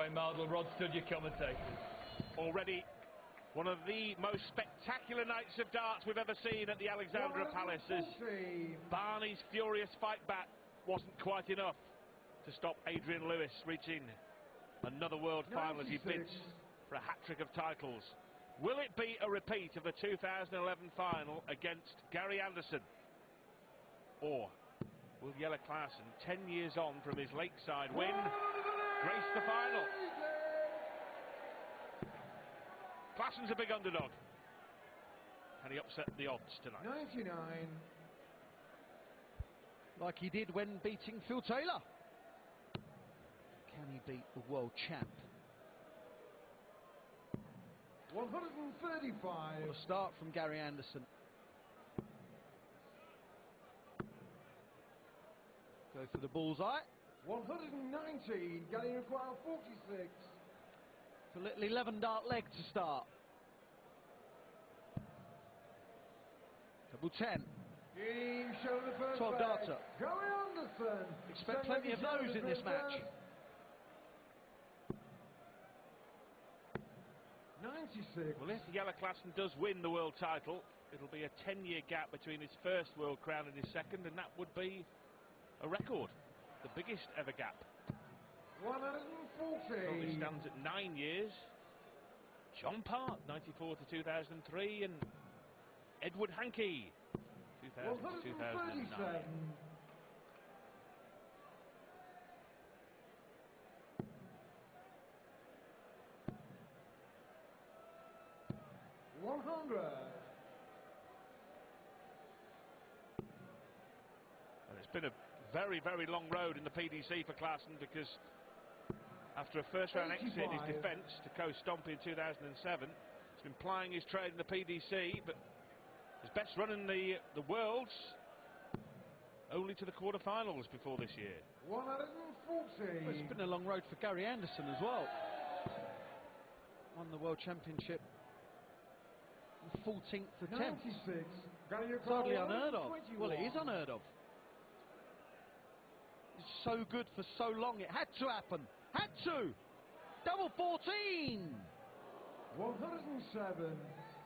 Mardle, Rod Stood, your commentators. Already one of the most spectacular nights of darts we've ever seen at the Alexandra Palace, as Barney's furious fight back wasn't quite enough to stop Adrian Lewis reaching another world final as he bids for a hat-trick of titles. Will it be a repeat of the 2011 final against Garry Anderson? Or will Єле Клаасен, 10 years on from his lakeside win, grace the final? Klaasen's a big underdog. Can he upset the odds tonight? 99. Like he did when beating Phil Taylor. Can he beat the world champ? 135. What a start from Garry Anderson. Go for the bullseye. 119. Garry require 46. For a little 11 dart leg to start. Double 10. 12 darter. Garry Anderson. Expect plenty of those in this match. 96. Well, if Єле Klaasen does win the world title, it'll be a 10-year gap between his first world crown and his second, and that would be a record, the biggest ever gap. 140. Currently stands at 9 years. John Part, 94 to 2003, and Edward Hankey, 2000 to 2009. 100. And it's been a very, very long road in the PDC for Klaasen, because after a first-round exit in his defence to Coast Stompy in 2007, he's been plying his trade in the PDC, but his best run in the Worlds only to the quarter-finals before this year. 140. Well, it's been a long road for Garry Anderson as well. Won the World Championship 14th attempt. 96. It's hardly unheard of. Well, it is unheard of. It's so good for so long. It had to happen. Had to. Double 14. 107.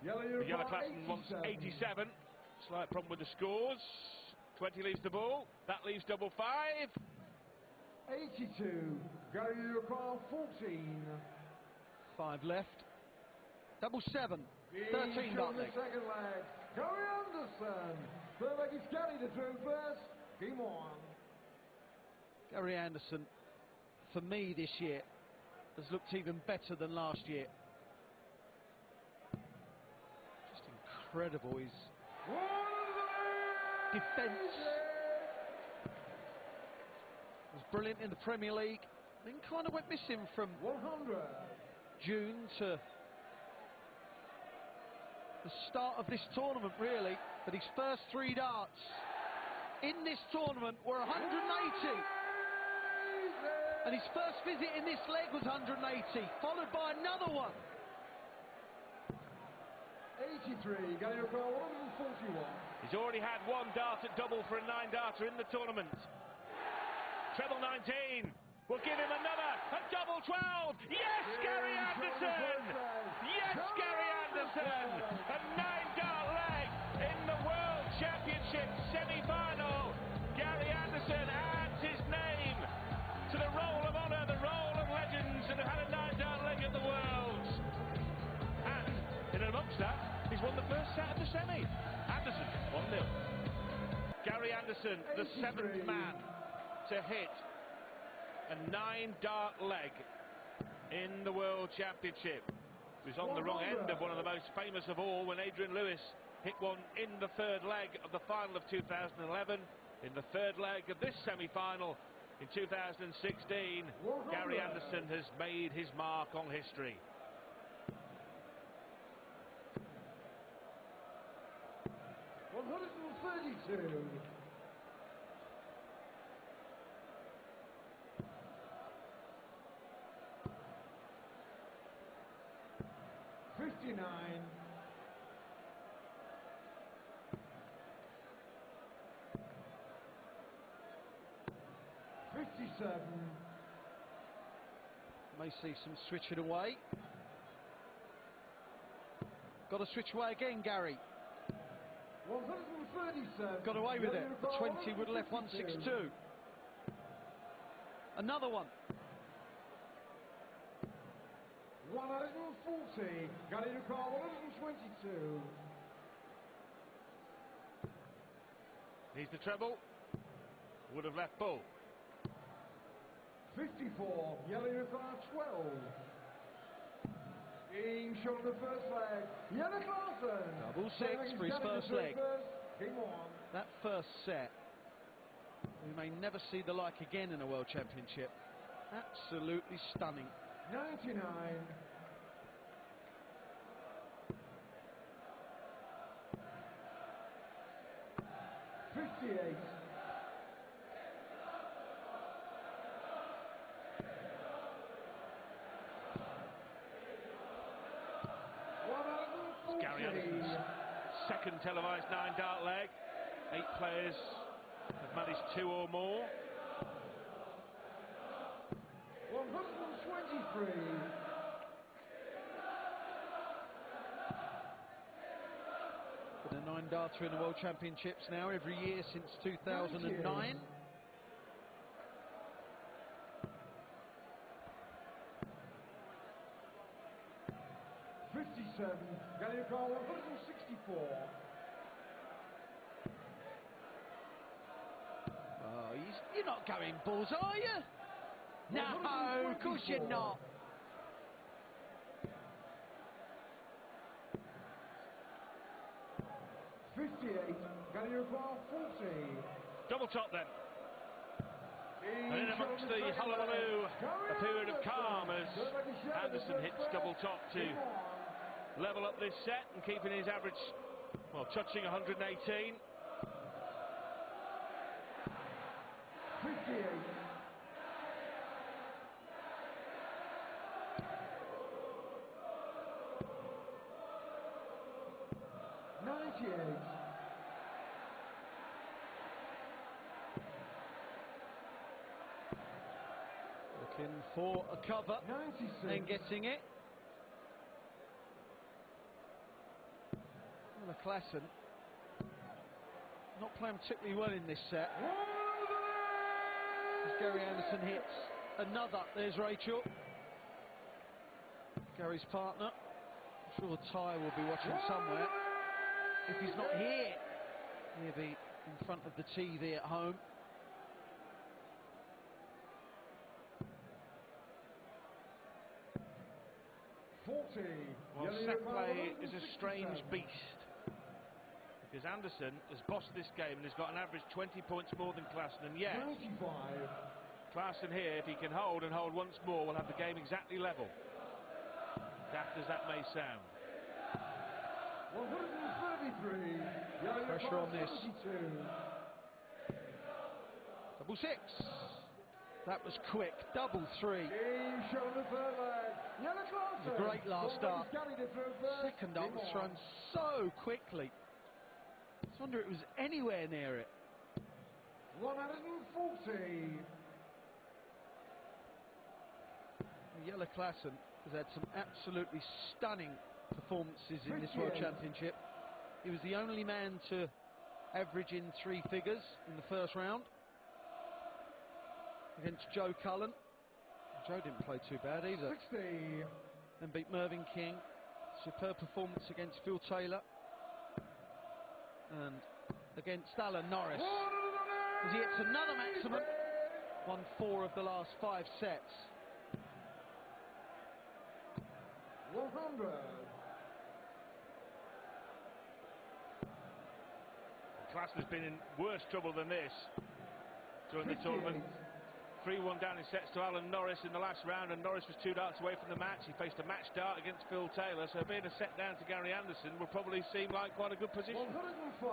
Єле Klaasen wants 87. Slight problem with the scores. 20 leaves the ball. That leaves double 5. 82. Garry require 14. 5 left. Double 7. 13 dart leg. Second leg. Garry Anderson. Third leg is Garry to throw first. Game on. Garry Anderson, for me this year, has looked even better than last year. Just incredible. His defence was brilliant in the Premier League. Then kind of went missing from 100. June to the start of this tournament, really. But his first 3 darts in this tournament were 180. And his first visit in this leg was 180, followed by another one. 83. Garry require 141. He's already had 1 dart at double for a 9-darter in the tournament. Treble 19. We'll give him another. A double 12. Yes, Garry Anderson. Yes, Garry Anderson. A 9-dart leg in the World Championship semi-final. Garry Anderson adds his name to the roll of honour, the roll of legends that have had a 9-dart leg at the Worlds. And in amongst that, he's won the first set of the semi. Anderson, 1-0. Garry Anderson, the 7th man to hit a 9-dart leg in the World Championship. He was on the wrong end of one of the most famous of all when Adrian Lewis hit one in the 3rd leg of the final of 2011. In the 3rd leg of this semi-final in 2016, Garry Anderson has made his mark on history. 132. 59. 57. May see some switching away. Got to switch away again, Gary. 137. Got away with it. The 20 would have left 162. Another one. 140. Garry Anderson, 122. He's the treble. Would have left bull. 54. Єле 12. Being shown the first leg. Єле Klaasen. Double six for his first leg. Game on. That first set, we may never see the like again in a World Championship. Absolutely stunning. 99. 58. 140. Garry Anderson's second televised 9-dart leg. 8 players have managed 2 or more. 123. Been a 9-darter in the World Championships now every year since 2009. 57. Garry Anderson, 164. Oh, you're not going balls, are you? No, of course you're not. Garry Anderson, 40. Double top then. And in amongst the hullabaloo, a period of calm as Anderson hits double top to level up this set and keeping his average, well, touching 118. 58. 98. Looking for a cover 96. and getting it. Єле Klaasen not playing particularly well in this set. As Garry Anderson hits another. There's Rachel, Gary's partner. I'm sure Ty will be watching somewhere. If he's not here, he'll be in front of the TV at home. Well, set play is a strange beast because Anderson has bossed this game and has got an average 20 points more than Klaasen, and yet 95. Klaasen here, if he can hold and hold once more, will have the game exactly level. Daft as that may sound. 133. Pressure on this. 72. Double six. That was quick. Double three. Being shown the third leg. Єле Klaasen. A great last start. Garry to throw first. Second up was thrown so quickly. I just wonder it was anywhere near it. 140. Єlе Klaasen has had some absolutely stunning performances in this World Championship. He was the only man to average in 3 figures in the first round against Joe Cullen. Joe didn't play too bad either. 60. And beat Mervyn King. Superb performance against Phil Taylor. And against Alan Norris. As he hits another maximum. Won 4 of the last 5 sets. 100. Klaasen has been in worse trouble than this during the tournament. 3-1 down in sets to Alan Norris in the last round, and Norris was 2 darts away from the match. He faced a match dart against Phil Taylor, so being a set down to Garry Anderson will probably seem like quite a good position. 105.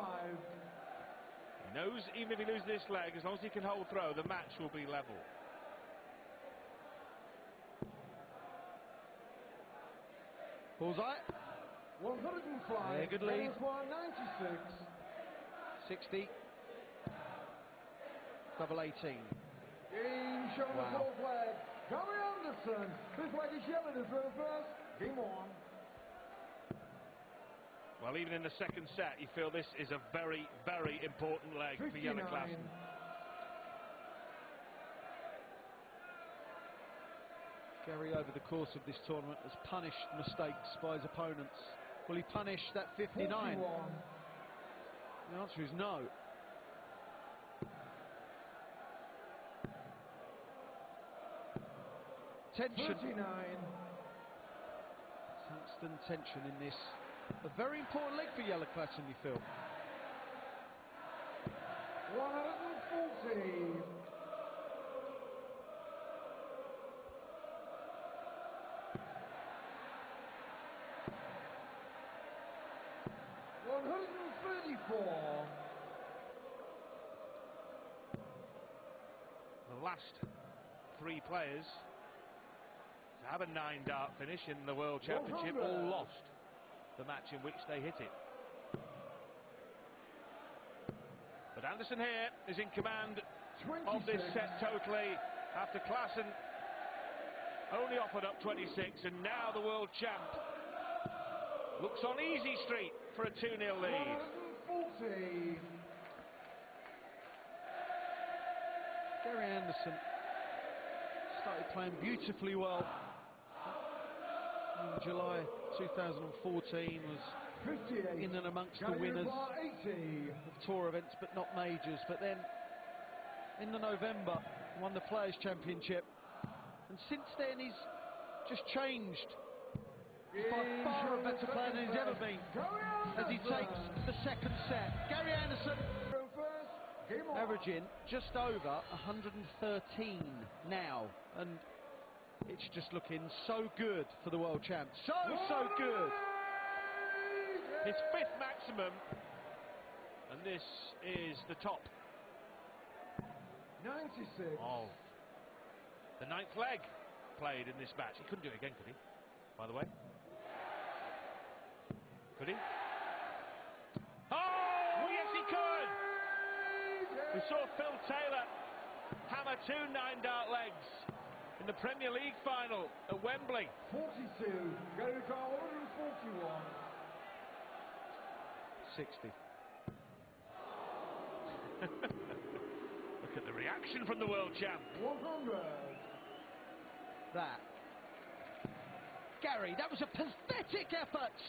He knows even if he loses this leg, as long as he can hold throw, the match will be level. Bullseye. 105. Yeah, good lead. 96. 60. Double 18. Being shown the Wow. fourth leg. Garry Anderson. Anderson. This leg is Jelle to throw first. Game on. Well, even in the second set, you feel this is a very, very important leg for Єле Клаасен. Garry, over the course of this tournament, has punished mistakes by his opponents. Will he punish that 59? 41. The answer is no. Tension. 39. Constant tension in this. A very important leg for Єле Klaasen, you feel. 140. The last three players to have a 9-dart finish in the World Championship all lost the match in which they hit it. But Anderson here is in command 26. of this set totally after Klaasen only offered up 26, and now the world champ looks on easy street for a 2-0 lead. 140. Garry Anderson started playing beautifully well in July 2014, was 58. in and amongst the winners of tour events but not majors, but then in the November won the Players' Championship, and since then he's just changed. He's by far a better player than he's ever been as he takes the second set. Garry Anderson averaging just over 113 now, and it's just looking so good for the world champ. So good. His fifth maximum, and this is the top 96. of the ninth leg played in this match. He couldn't do it again, could he? By the way. Could he? Oh, yes he could! We saw Phil Taylor hammer two 9-dart legs in the Premier League final at Wembley. 42. Garry Андерсон 141. 60. Look at the reaction from the world champ. 100. That. Garry, that was a pathetic effort.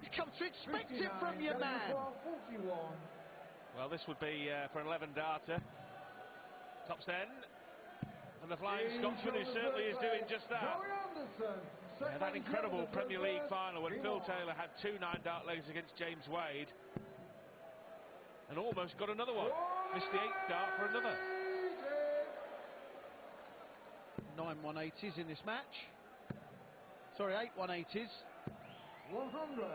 You've come to expect it from your man. 41. Well, this would be for an 11-darter. Tops 10. And the Flying Scotsman, who certainly is doing just that. Garry Андерсон. Yeah, that incredible Premier League final when Phil Taylor had two 9-dart legs against James Wade. And almost got another one. Missed the 8th dart for another. 9 180s in this match. Sorry, 8 180s. 100.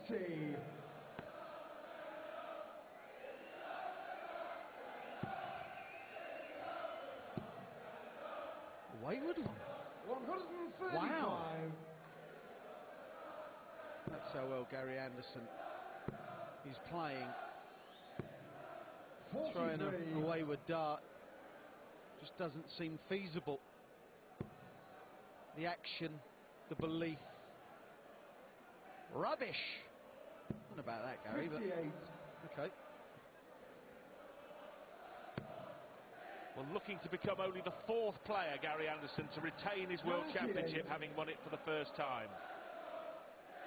80. Wayward one. 135. Wow. That's how well Garry Anderson is playing. 43. Throwing a wayward dart just doesn't seem feasible. The action, the belief. Rubbish. Not about that, Garry, 58. but okay. Well, looking to become only the 4th player, Garry Anderson, to retain his World 98. Championship, having won it for the first time.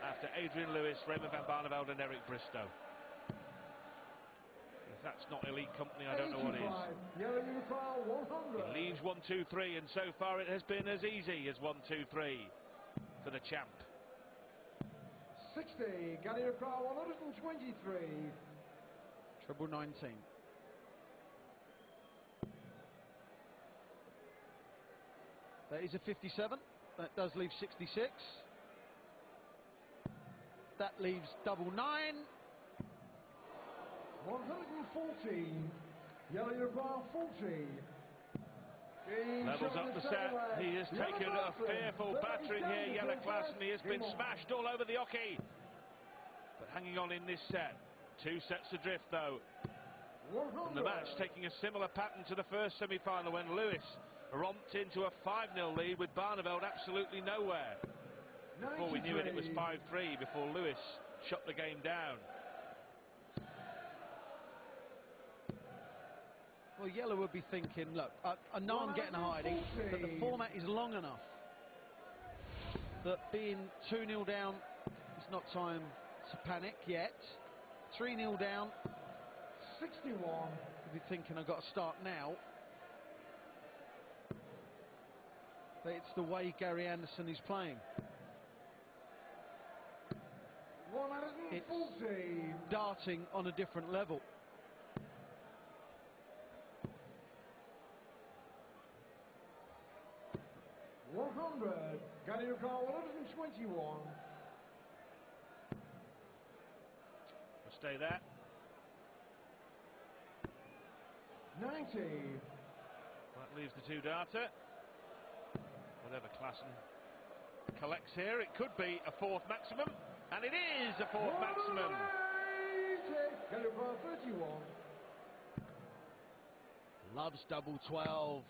After Adrian Lewis, Raymond van Barneveld and Eric Bristow. If that's not elite company, I don't know what is. 85. Єле Клаасен 100. It leaves 1, 2, 3, and so far it has been as easy as 1, 2, 3 for the champ. 60. Garry Андерсон 123. Treble 19. That is a 57. That does leave 66. That leaves double 9. 114. Єле Klaasen 40. Levels up the set. He has taken a fearful battering here, Єле Клаасен. He has been smashed all over the oche. But hanging on in this set 2 sets adrift though. And the match taking a similar pattern to the first semi-final when Lewis romped into a 5-0 lead with Barneveld absolutely nowhere. Before we knew it, it was 5-3 before Lewis shut the game down. Well, Jelle would be thinking, look, I know I'm getting a hiding, but the format is long enough that being 2-0 down is not time to panic yet. 3-0 down. 61. You'd be thinking, I've got to start now. But it's the way Garry Anderson is playing. 140. It's darting on a different level. Garry Андерсон 121. We'll stay there. 90. That leaves the 2 darter. Whatever Klaasen collects here, it could be a 4th maximum, and it is a 4th maximum. Garry Андерсон 31. Loves double 12.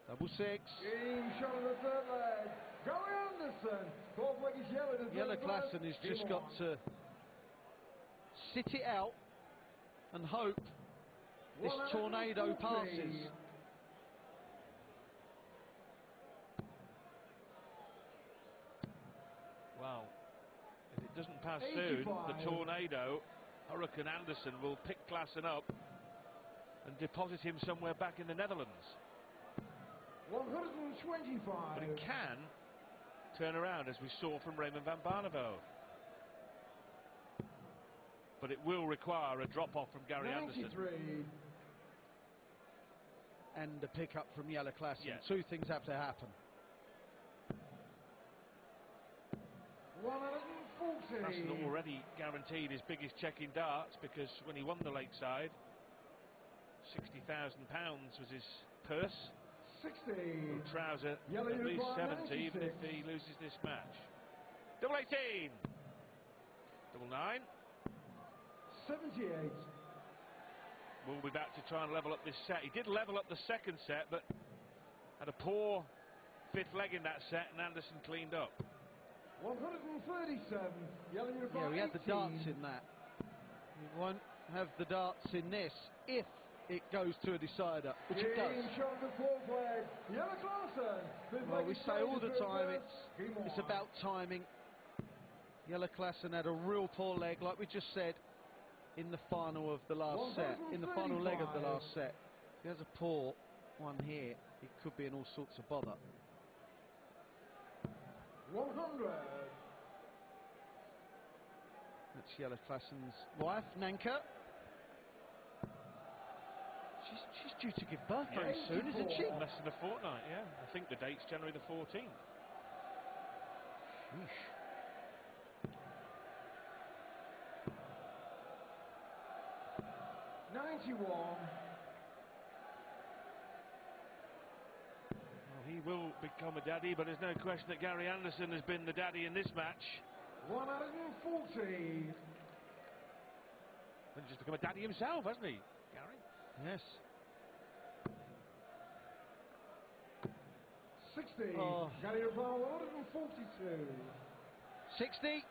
Double 6. Game shot of the 3rd leg. Garry Андерсон. 4th leg is Jelle. Єле Клаасен has just got to sit it out and hope this tornado passes. Well, if it doesn't pass soon, the tornado, Hurricane Anderson, will pick Klaasen up and deposit him somewhere back in the Netherlands. 125. But it can turn around, as we saw from Raymond van Barneveld. But it will require a drop-off from Garry 93. Anderson. And a pick-up from Єле Клаасен. Yeah. 2 things have to happen. 140. Klaasen already guaranteed his biggest check in darts, because when he won the Lakeside, £60,000 was his purse. 60. He'll trouser Jelle at least 96. 70 even if he loses this match. Double 18. Double 9. 78. We'll be back to try and level up this set. He did level up the 2nd set, but had a poor 5th leg in that set, and Anderson cleaned up. 137. Jelle Yeah, we had the darts in that. We won't have the darts in this if it goes to a decider, which it does. Shot the 4th leg. Єле Клаасен. Well, we say all the time it's about timing. Єле Клаасен had a real poor leg, like we just said, in the final of the last set, in the final leg of the last set. If he has a poor one here, it could be in all sorts of bother. 100. That's Єле Klaasen's wife, Nanka. She's due to give birth very soon, isn't she? Less than a fortnight, yeah. I think the date's January the 14th. Sheesh. Well, he will become a daddy, but there's no question that Garry Anderson has been the daddy in this match. 140. He's just become a daddy himself, hasn't he, Garry? Yes. 60. Oh. Garry Андерсон 142. 60.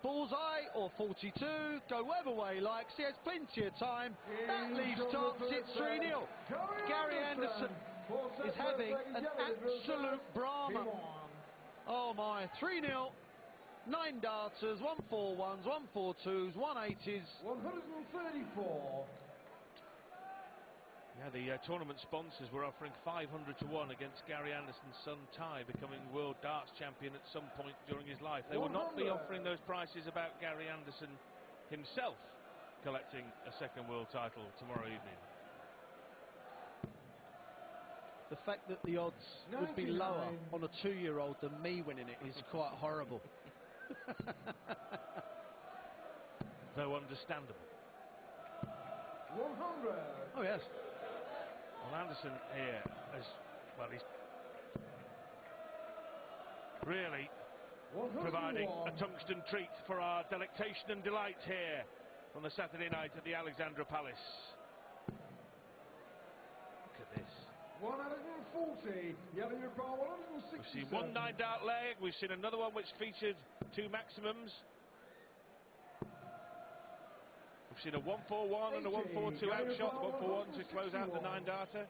Bullseye or 42. Go whatever way he likes. He has plenty of time. That leaves tops. It's 3-0. Garry Anderson is having an absolute Brahma. Oh my. 3-0. 9 darters, 141s, 142s, 180s. 134. Yeah, the tournament sponsors were offering 500 to 1 against Garry Anderson's son Ty becoming world darts champion at some point during his life. They will not be offering those prices about Garry Anderson himself collecting a 2nd world title tomorrow evening. The fact that the odds would be lower on a 2-year-old than me winning it is quite horrible. Though understandable. 100. Oh yes. Well, Anderson here has, well, he's really providing a tungsten treat for our delectation and delight here on the Saturday night at the Alexandra Palace. Look at this. 140. Yellow Ukraine 167. We've seen one 9-dart leg. We've seen another one which featured two maximums. We've seen a 141 and a 142 outshot. The 141 to close out the 9-darter.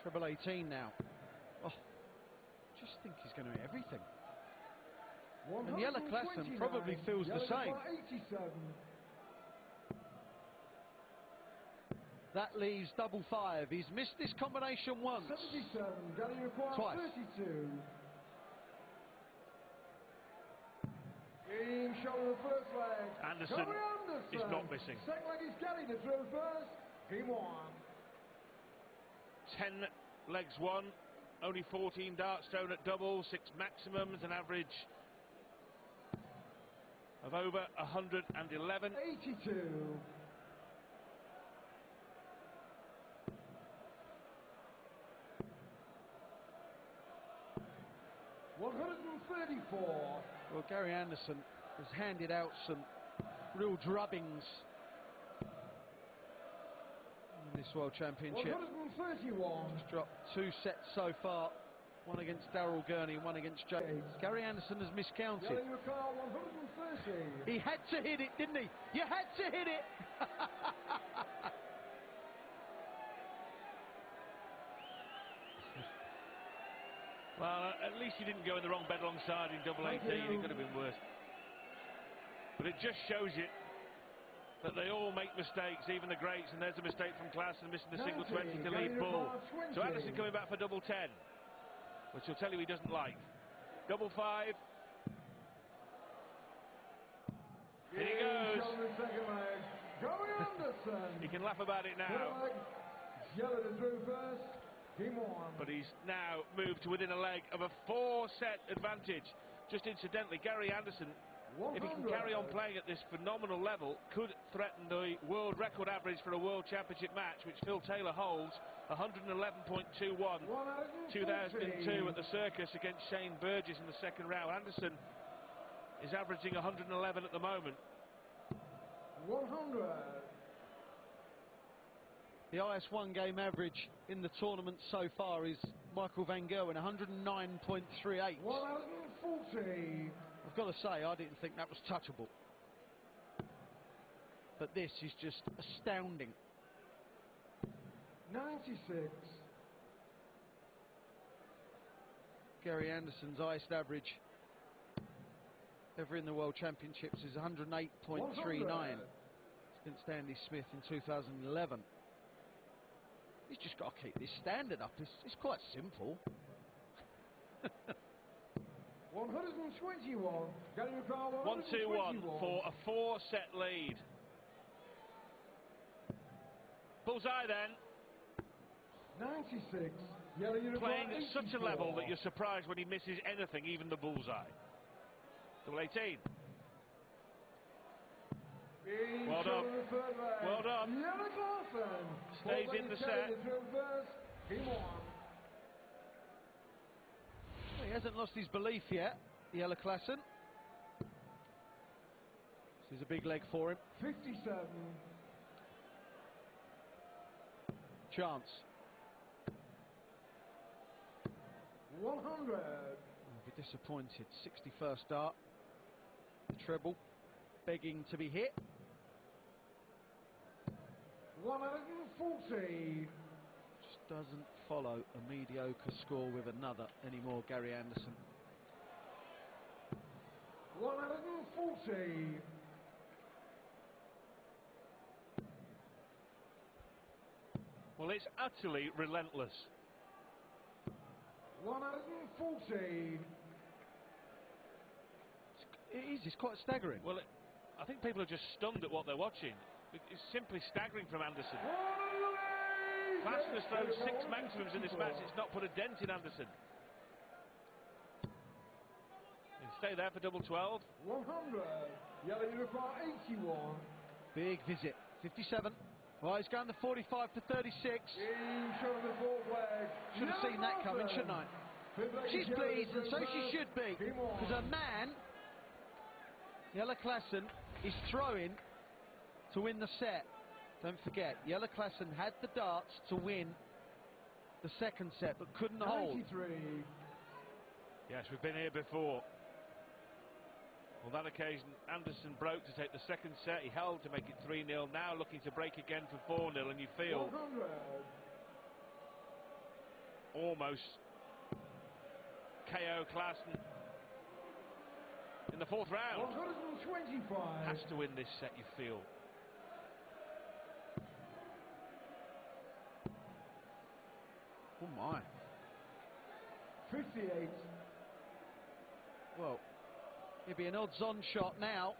Treble 18 now. Oh, just think he's going to hit everything. And Єле Klaasen probably feels the same. 87. That leaves double five. He's missed this combination once. 77. Garry Anderson Twice. 32. Game showing the first leg. Anderson Garry Andерson is not missing. Second leg is Garry to throw first. Game on. 10 legs won, only 14 darts thrown at double, 6 maximums, an average of over 111. 82. $134. Well, Garry Andерson has handed out some real drubbings in this World Championship. 131. He's dropped 2 sets so far, one against Daryl Gurney and one against Jelle. Garry Andерson has miscounted. Yellow Ukraine 130. He had to hit it, didn't he? You had to hit it! Well, at least he didn't go in the wrong bed alongside in double 18, it could have been worse. But it just shows you that they all make mistakes, even the greats, and there's a mistake from Klaasen missing the single 20 to lead bull. So Anderson coming back for double 10, which he'll tell you he doesn't like. Double 5. Here he goes. Garry Andерson. He can laugh about it now. Jelle to throw first. Game on. But he's now moved to within a leg of a 4-set advantage. Just incidentally, Garry Anderson, if he can carry on playing at this phenomenal level, could threaten the world record average for a World Championship match, which Phil Taylor holds, 111.21, 2002 at the Circus against Shane Burgess in the second round. Anderson is averaging 111 at the moment. 100. The highest one-game average in the tournament so far is Michael van Gerwen, 109.38. 140. I've got to say, I didn't think that was touchable. But this is just astounding. 96. Garry Anderson's highest average ever in the World Championships is 108.39 against Andy Smith in 2011. He's just got to keep this standard up. It's quite simple. 121. 1-2-1 for a 4-set lead. Bullseye then. 96. Playing at such a level that you're surprised when he misses anything, even the bullseye. Double 18. Well done. Well done. Єле Клаасен Stays in the set. He hasn't lost his belief yet, Єле Klaasen. This is a big leg for him. 57. Chance. 100. I'll be disappointed. 61st dart. The treble begging to be hit. 140. Just doesn't follow a mediocre score with another anymore, Garry Andерson. 140. Well, it's utterly relentless. 140. It's quite staggering. Well, I think people are just stunned at what they're watching. It's simply staggering from Anderson. Klaasen has thrown 6 maximums in this match. It's not put a dent in Anderson. He'll stay there for double 12. 100. Jelle Ukraine 81. Big visit. 57. Well, he's going to 45 to 36. Showing the fourth leg. Should have seen that coming, shouldn't I? She's pleased, and so she should be, because her man, Єле Клаасен, is throwing to win the set. Don't forget, Єле Клаасен had the darts to win the second set, but couldn't hold. 93. Yes, we've been here before. On that occasion, Anderson broke to take the second set. He held to make it 3-0. Now looking to break again for 4-0, and you feel 100. almost KO Klaasen in the fourth round. 125. Has to win this set, you feel. Oh my. 58. Well, it'd be an odds-on shot now.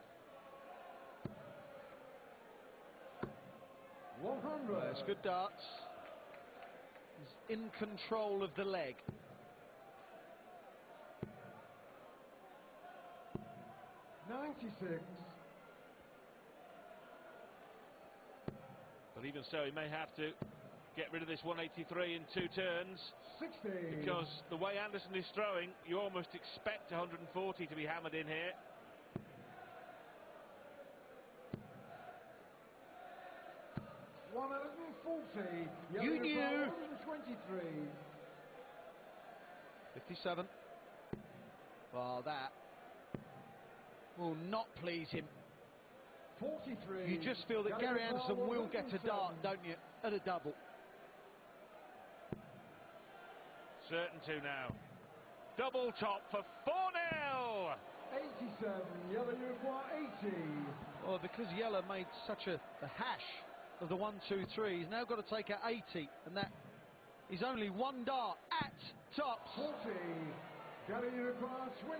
100. It's good darts. He's in control of the leg. 96. But even so, he may have to get rid of this 183 in 2 turns. 60. Because the way Anderson is throwing, you almost expect 140 to be hammered in here. You knew. 123. 57. Well, that will not please him. 43. You just feel that Garry Андерсон will get a dart, don't you, at a double. Certain to now. Double top for 4-0. 87. Jelle, you require 80. Well, because Jelle made such a hash of the 1-2-3, he's now got to take out 80, and that is only one dart at tops. 40. Garry, you require 20.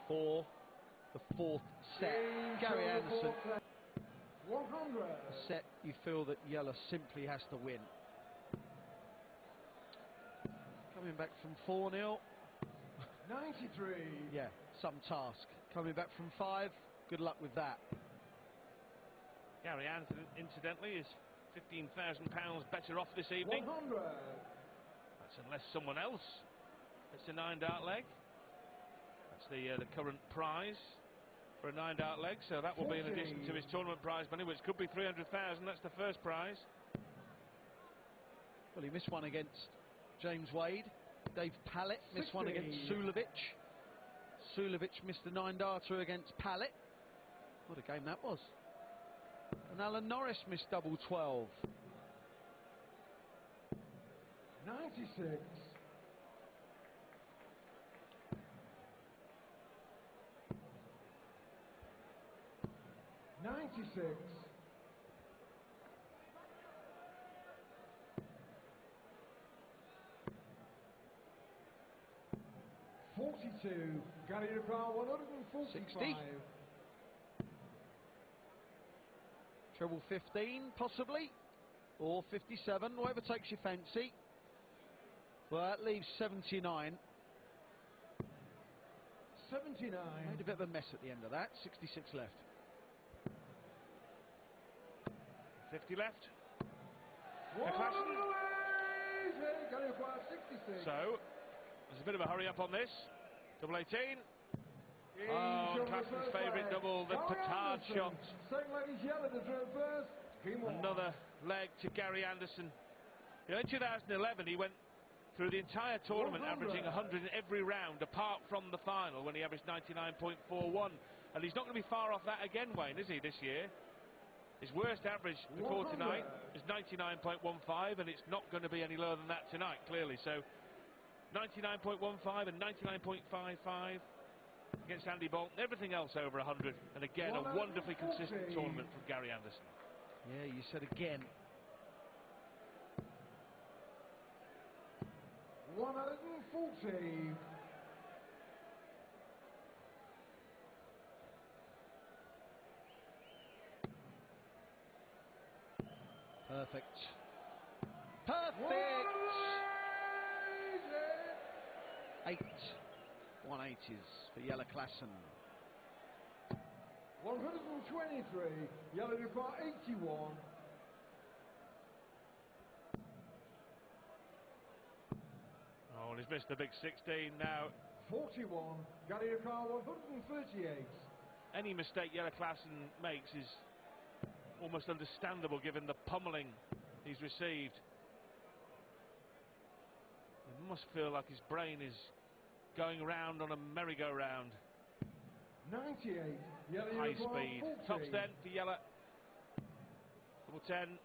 For the fourth set, Garry Андерсон. 100. A set you feel that Jelle simply has to win. Coming back from 4-0. 93. Yeah, some task. Coming back from 5, good luck with that. Garry Андерson, incidentally, is £15,000 better off this evening. 100. That's unless someone else gets a 9-dart leg. That's the current prize for a 9-dart leg, so that will be in addition to his tournament prize money, which could be 300,000. That's the first prize. Well, he missed one against James Wade. Dave Pallett missed one against Sulevic. Sulevic missed a 9-darter against Pallett. What a game that was. And Alan Norris missed double 12. 96. 96. 42. Garry Rebel 145. 60. Treble 15, possibly, or 57, whatever takes your fancy. Well, that leaves 79. 79. Made a bit of a mess at the end of that. 66 left. 50 left. Garry Rebel 66. So, there's a bit of a hurry up on this. Double 18. Oh, Klaasen's favourite double, the petard shot. Same leg as Jelle to throw first. Another leg to Garry Андерсон. You know, in 2011, he went through the entire tournament averaging 100 in every round, apart from the final, when he averaged 99.41. And he's not going to be far off that again, Wayne, is he, this year? His worst average before tonight is 99.15, and it's not going to be any lower than that tonight, clearly. So, 99.15 and 99.55 against Andy Bolton, everything else over 100, and again a wonderfully consistent tournament from Garry Андерсон. Yeah, you said again. 140. Perfect. Perfect! 8 180s for Єле Клаасен. 123. Jelle Klaasen 81. he's missed the big 16 now. 41, Garry 138. Any mistake Єле Клаасен makes is almost understandable given the pummeling he's received. It must feel like his brain is going around on a merry-go-round. 98, Jelle High speed. 40. Tops then for Jelle. Double 10.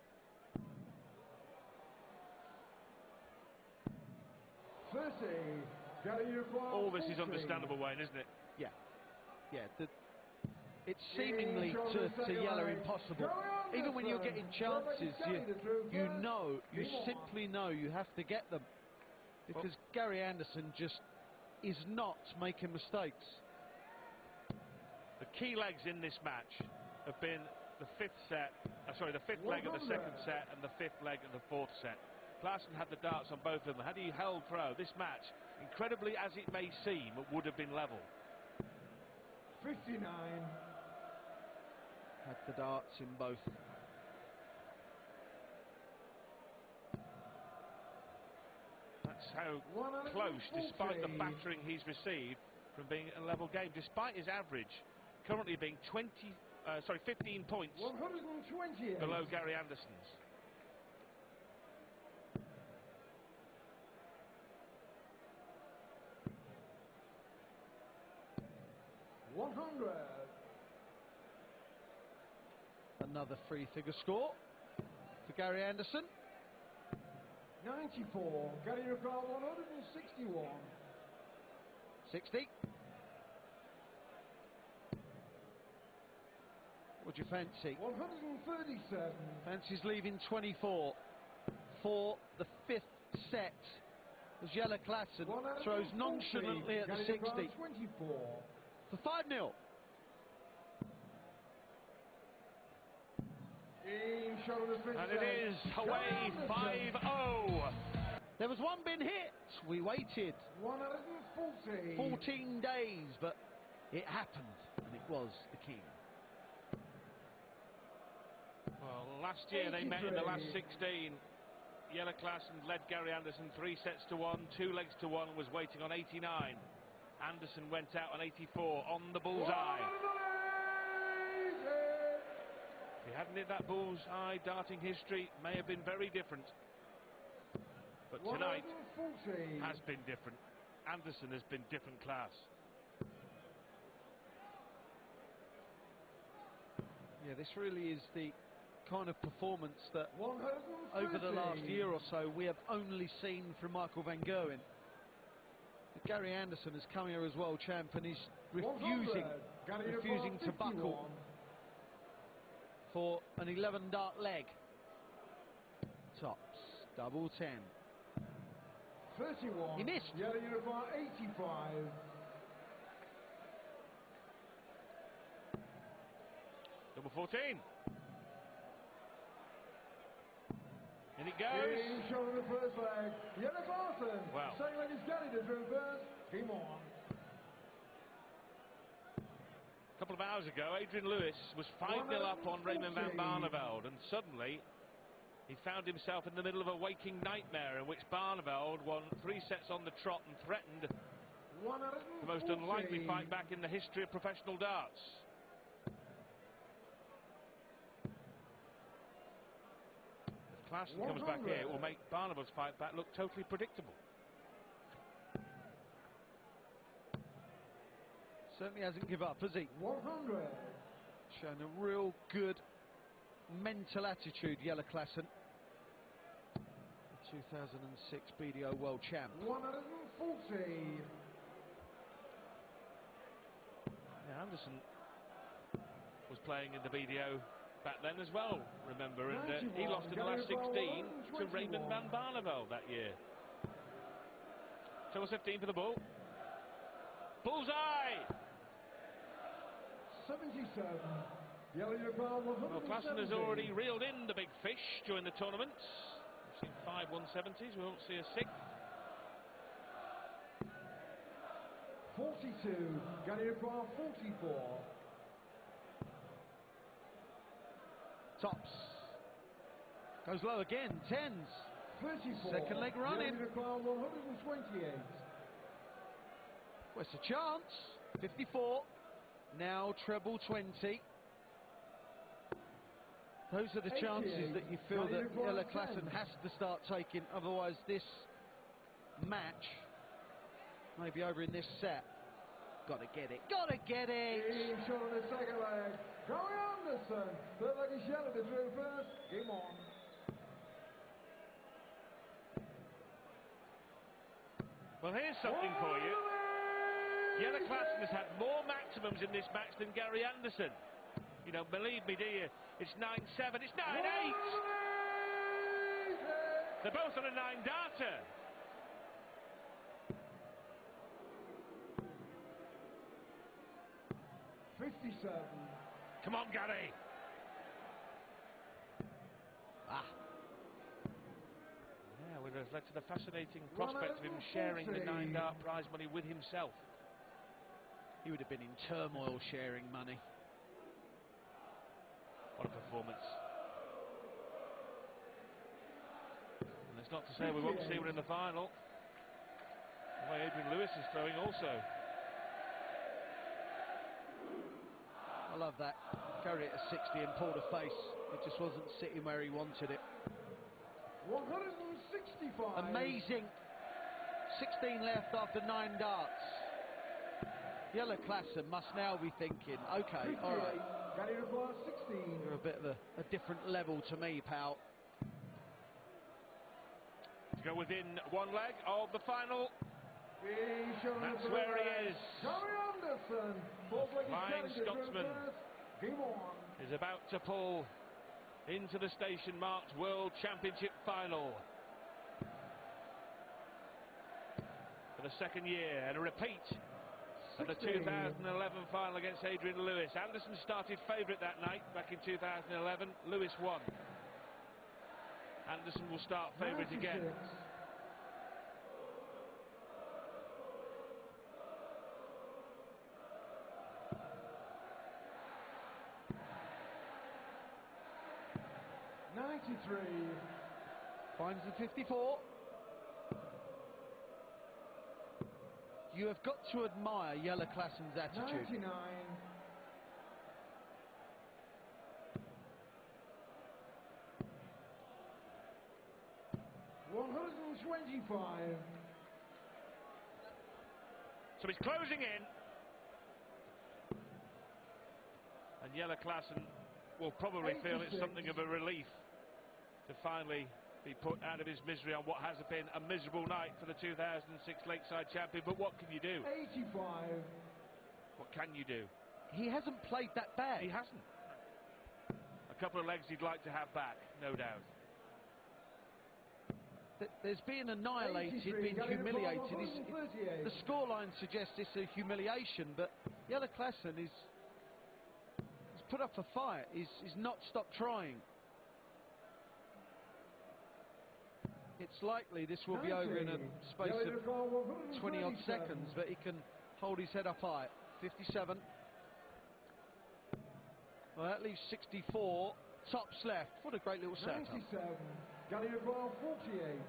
30, Garry All this is understandable, Wayne, isn't it? Yeah, it's seemingly to Jelle impossible. Even when you're getting chances, you simply know you have to get them, because Garry Anderson just is not making mistakes. The key legs in this match have been the fifth leg of the second set and the fifth leg of the fourth set. Klaasen had the darts on both of them. Had he held throw, this match, incredibly as it may seem, would have been level. 59. Had the darts in both. That's how close, despite the battering he's received from being a level game, despite his average currently being 15 points 128. below Garry Anderson's. Another three-figure score for Garry Anderson. 94, Garry 161. 60. What do you fancy? 137. Fancy's leaving 24 for the fifth set as Єле Клаасен throws nonchalantly at the 60 24. for 5-0. And it is away 5-0. There was one been hit. We waited 140. 14 days, but it happened, and it was the king. Well, last year they met in the last 16. Єле Klaasen led Garry Anderson 3 sets to 1, 2 legs to 1, was waiting on 89. Anderson went out on 84 on the bullseye. If he hadn't hit that bullseye, darting history may have been very different. But tonight has been different. Anderson has been different class. Yeah, this really is the kind of performance that over the last year or so we have only seen from Michael van Gerwen. But Garry Anderson has come here as world champ and is refusing to buckle for an 11-dart leg. Tops, double 10. 31. He missed. Jelle 85. Double 14. In it goes. Showing the first leg. Єле Klaasen. Wow. Second leg is Garry to throw first. Game on. A couple of hours ago, Adrian Lewis was 5-0 up on Raymond van Barneveld, and suddenly he found himself in the middle of a waking nightmare in which Barneveld won 3 sets on the trot and threatened the most unlikely fight back in the history of professional darts. If Klaasen comes back here, it will make Barneveld's fight back look totally predictable. Certainly hasn't given up, has he? 100. Shown a real good mental attitude, Єле Klaasen. 2006 BDO world champ. 140. Yeah, Anderson was playing in the BDO back then as well, remember, and he lost in the last 16 to Raymond van Barneveld that year. Total 15 for the ball. Bullseye! 77. Jelle Well, Klaasen has already reeled in the big fish during the tournament. We've seen 5 170s, we won't see a 6th. 42. Garry 44. Tops. Goes low again, 10s. 34. Second leg running. Єле Клаасен 128. Well, it's a chance. 54. Now treble 20. Those are the chances that you feel that Єле Клаасен has to start taking, otherwise this match may be over in this set. Gotta get it. Gotta get it! Game shot on the second leg. Garry Андерсон. Third leg is Jelle to throw first. Game on. Well, here's something for you. Єле Klaasen has had more maximums in this match than Garry Андерсон. You don't believe me, do you? It's 9-7, it's 9-8! They're both on a 9-darter. Come on, Garry. Yeah, well, it led to the fascinating prospect of him sharing the 9-dart prize money with himself. He would have been in turmoil sharing money. What a performance. And it's not to say we won't see one in the final. The way Adrian Lewis is throwing also. I love that. Carried it at 60 and pulled a face. It just wasn't sitting where he wanted it. 165. Amazing. 16 left after 9 darts. Єле Klaasen must now be thinking, okay, all right. Garry requires 16. You're a bit of a different level to me, pal. To go within one leg of the final. That's where he is. Garry Андерсон. Flying Scotsman Game on. is about to pull into the station marked World Championship final for the second year, and a repeat of the 2011 final against Adrian Lewis. Anderson started favourite that night back in 2011. Lewis won. Anderson will start favourite again. 93. Finds the 54. You have got to admire Єле Klaasen's attitude. 99. $125. So he's closing in. And Єле Klaasen will probably feel it's something of a relief to finally be put out of his misery on what has been a miserable night for the 2006 Lakeside champion. But what can you do? 85. What can you do? He hasn't played that bad. He hasn't. A couple of legs he'd like to have back, no doubt. There's been annihilated, been humiliated. The scoreline suggests it's a humiliation, but Єле Klaasen is put up a fight. He's not stopped trying. It's likely this will be over in a space of 20 odd seconds, but he can hold his head up high. 57. Well, that leaves 64. Tops left. What a great little setup. 97. Garry requires 48.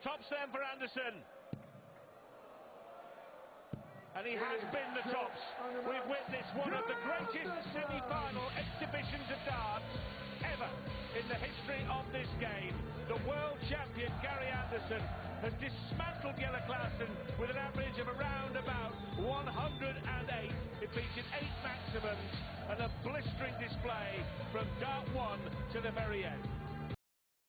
Tops then for Anderson. And he has been the tops. We've witnessed one of the greatest semi-final exhibitions of darts ever in the history of this game. The world champion Garry Andерson has dismantled Єле Klaasen with an average of around about 108. It featured 8 maximums and a blistering display from dart 1 to the very end.